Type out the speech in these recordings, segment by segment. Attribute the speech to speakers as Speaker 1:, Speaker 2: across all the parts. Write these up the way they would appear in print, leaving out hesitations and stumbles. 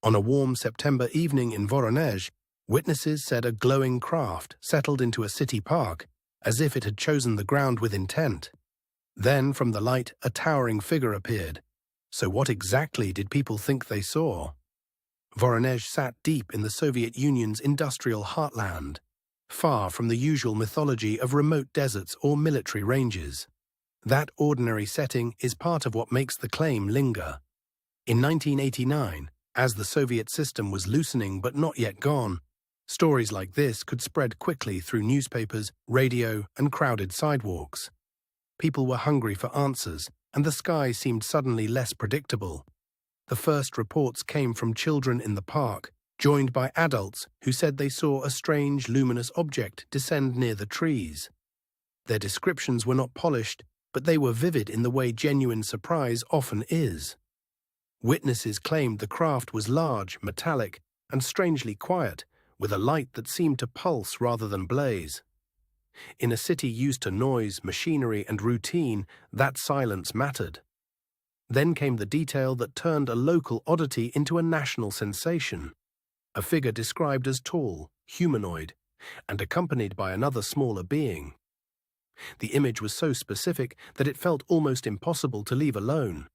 Speaker 1: On a warm September evening in Voronezh, witnesses said a glowing craft settled into a city park, as if it had chosen the ground with intent. Then, from the light, a towering figure appeared. So what exactly did people think they saw? Voronezh sat deep in the Soviet Union's industrial heartland, far from the usual mythology of remote deserts or military ranges. That ordinary setting is part of what makes the claim linger. In 1989, as the Soviet system was loosening but not yet gone, stories like this could spread quickly through newspapers, radio, and crowded sidewalks. People were hungry for answers, and the sky seemed suddenly less predictable. The first reports came from children in the park, joined by adults who said they saw a strange luminous object descend near the trees. Their descriptions were not polished, but they were vivid in the way genuine surprise often is. Witnesses claimed the craft was large, metallic, and strangely quiet, with a light that seemed to pulse rather than blaze. In a city used to noise, machinery, and routine, that silence mattered. Then came the detail that turned a local oddity into a national sensation. A figure described as tall, humanoid, and accompanied by another smaller being. The image was so specific that it felt almost impossible to leave alone.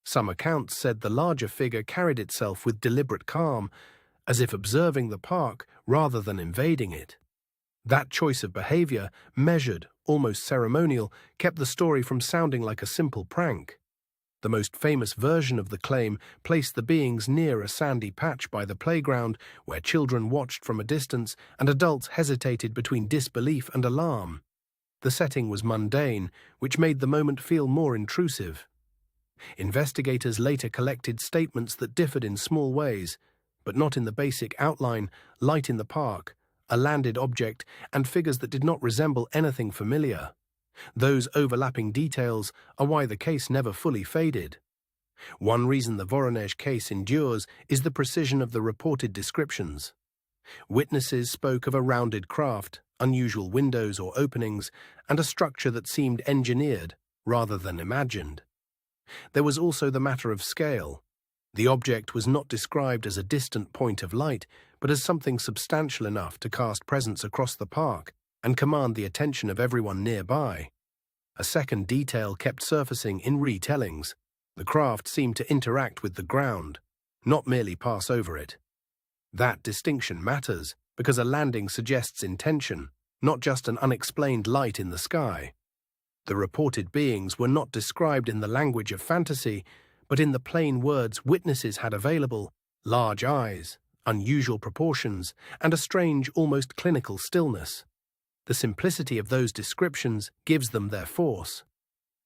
Speaker 1: Some accounts said the larger figure carried itself with deliberate calm, as if observing the park rather than invading it. That choice of behavior, measured, almost ceremonial, kept the story from sounding like a simple prank. The most famous version of the claim placed the beings near a sandy patch by the playground where children watched from a distance and adults hesitated between disbelief and alarm. The setting was mundane, which made the moment feel more intrusive. Investigators later collected statements that differed in small ways, but not in the basic outline: light in the park, a landed object, and figures that did not resemble anything familiar. Those overlapping details are why the case never fully faded. One reason the Voronezh case endures is the precision of the reported descriptions. Witnesses spoke of a rounded craft, unusual windows or openings, and a structure that seemed engineered rather than imagined. There was also the matter of scale. The object was not described as a distant point of light, but as something substantial enough to cast presence across the park and command the attention of everyone nearby. A second detail kept surfacing in retellings. The craft seemed to interact with the ground, not merely pass over it. That distinction matters because a landing suggests intention, not just an unexplained light in the sky. The reported beings were not described in the language of fantasy, but in the plain words witnesses had available: large eyes, unusual proportions, and a strange, almost clinical stillness. The simplicity of those descriptions gives them their force.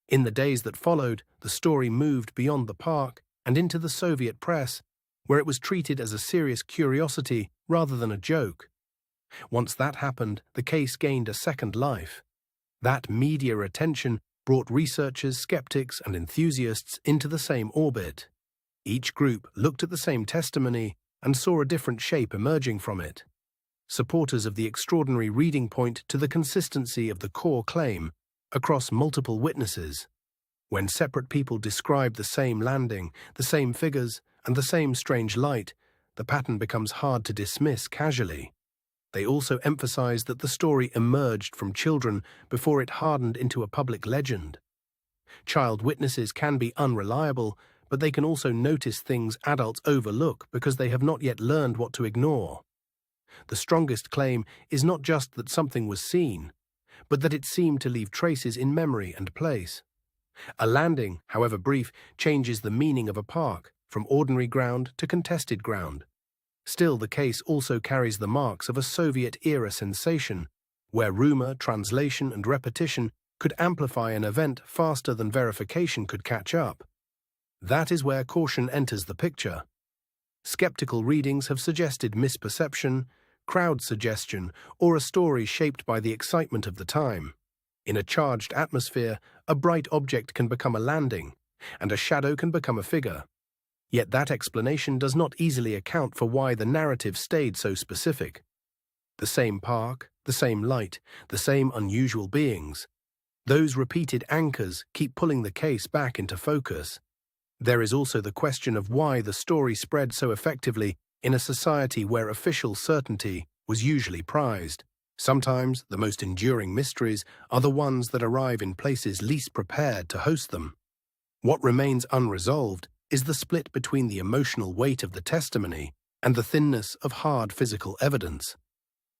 Speaker 1: In the days that followed, the story moved beyond the park and into the Soviet press, where it was treated as a serious curiosity rather than a joke. Once that happened, the case gained a second life. That media attention brought researchers, skeptics, and enthusiasts into the same orbit. Each group looked at the same testimony and saw a different shape emerging from it. Supporters of the extraordinary reading point to the consistency of the core claim across multiple witnesses. When separate people describe the same landing, the same figures, and the same strange light, the pattern becomes hard to dismiss casually. They also emphasize that the story emerged from children before it hardened into a public legend. Child witnesses can be unreliable, but they can also notice things adults overlook because they have not yet learned what to ignore. The strongest claim is not just that something was seen, but that it seemed to leave traces in memory and place. A landing, however brief, changes the meaning of a park, from ordinary ground to contested ground. Still, the case also carries the marks of a Soviet-era sensation, where rumor, translation, and repetition could amplify an event faster than verification could catch up. That is where caution enters the picture. Skeptical readings have suggested misperception, crowd suggestion, or a story shaped by the excitement of the time. In a charged atmosphere, a bright object can become a landing, and a shadow can become a figure. Yet that explanation does not easily account for why the narrative stayed so specific. The same park, the same light, the same unusual beings. Those repeated anchors keep pulling the case back into focus. There is also the question of why the story spread so effectively in a society where official certainty was usually prized. Sometimes the most enduring mysteries are the ones that arrive in places least prepared to host them. What remains unresolved is the split between the emotional weight of the testimony and the thinness of hard physical evidence.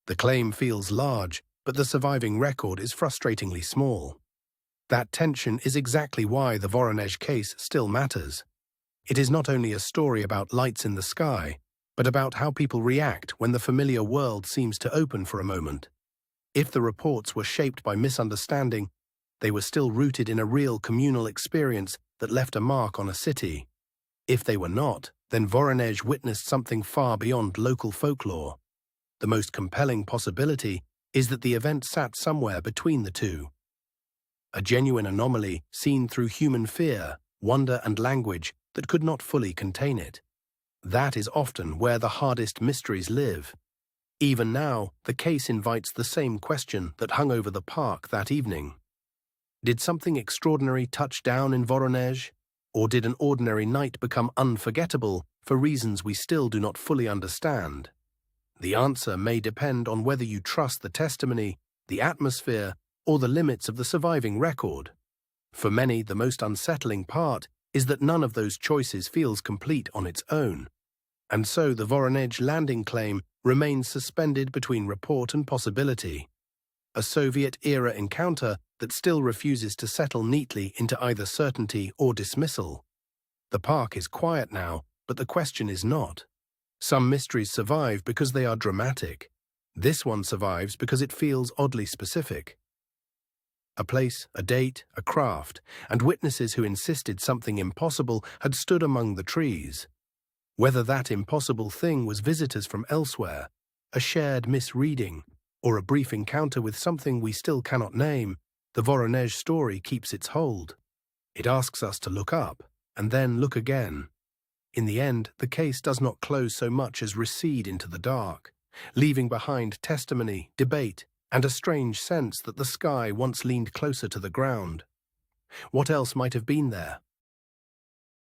Speaker 1: The claim feels large, but the surviving record is frustratingly small. That tension is exactly why the Voronezh case still matters. It is not only a story about lights in the sky, but about how people react when the familiar world seems to open for a moment. If the reports were shaped by misunderstanding, they were still rooted in a real communal experience that left a mark on a city. If they were not, then Voronezh witnessed something far beyond local folklore. The most compelling possibility is that the event sat somewhere between the two. A genuine anomaly seen through human fear, wonder and language that could not fully contain it. That is often where the hardest mysteries live. Even now, the case invites the same question that hung over the park that evening. Did something extraordinary touch down in Voronezh? Or did an ordinary night become unforgettable for reasons we still do not fully understand? The answer may depend on whether you trust the testimony, the atmosphere, or the limits of the surviving record. For many, the most unsettling part is that none of those choices feels complete on its own. And so the Voronezh landing claim remains suspended between report and possibility. A Soviet-era encounter that still refuses to settle neatly into either certainty or dismissal. The park is quiet now, but the question is not. Some mysteries survive because they are dramatic. This one survives because it feels oddly specific. A place, a date, a craft, and witnesses who insisted something impossible had stood among the trees. Whether that impossible thing was visitors from elsewhere, a shared misreading, or a brief encounter with something we still cannot name, the Voronezh story keeps its hold. It asks us to look up, and then look again. In the end, the case does not close so much as recede into the dark, leaving behind testimony, debate, and a strange sense that the sky once leaned closer to the ground. What else might have been there?